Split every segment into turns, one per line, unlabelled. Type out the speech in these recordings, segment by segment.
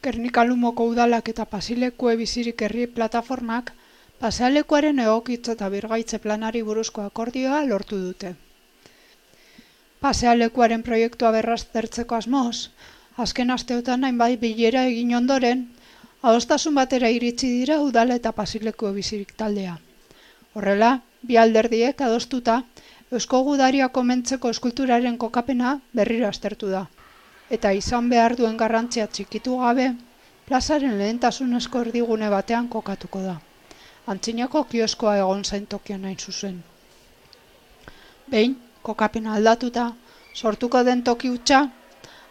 Gernika-Lumoko udalak eta pasealekue bizirik herri plataformak pasealekuaren egokitza eta birgaitze planari buruzko akordioa lortu dute. Pasealekuaren proiektua berraztertzeko asmoz, azken asteotan hainbat bilera egin ondoren, adostasun batera iritsi dira udala eta pasealekue bizirik taldea. Horrela, bi alderdiek adostuta, Eusko Gudaria komentzeko eskulturaren kokapena berriro aztertu da. Eta izan behar duen garrantzia txikitu gabe, plazaren lehentasunezko erdigune batean kokatuko da. Antzinako kioskoa egon zain tokian hain zuzen. Behin, kokapena aldatuta, sortuko den toki hutsa,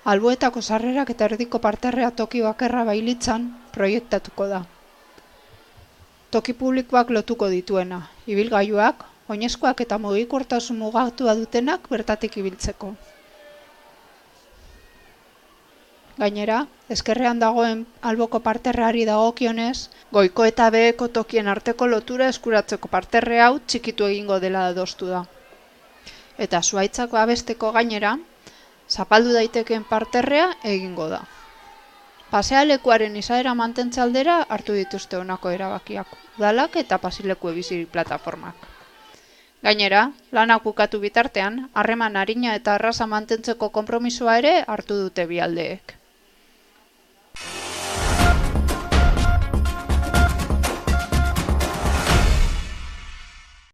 alboetako sarrerak eta erdiko parterrea toki bakarra bailitzan proiektatuko da. Toki publikoak lotuko dituena, ibilgailuak, oinezkoak eta mugikortasun mugatua dutenak bertatik ibiltzeko. Gainera, ezkerrean dagoen alboko parterreari dagokionez, goiko eta beheko tokien arteko lotura eskuratzeko parterre hau txikitu egingo dela adostu da. Eta zuhaitzak babesteko gainera, zapaldu daitekeen parterrea egingo da. Pasealekuaren izaera mantentze aldera hartu dituzte honako erabakiak, udalak eta pasealekue bizirik plataformak. Gainera, lanak bukatu bitartean, harreman arina eta erraza mantentzeko konpromisoa ere hartu dute bi aldeek.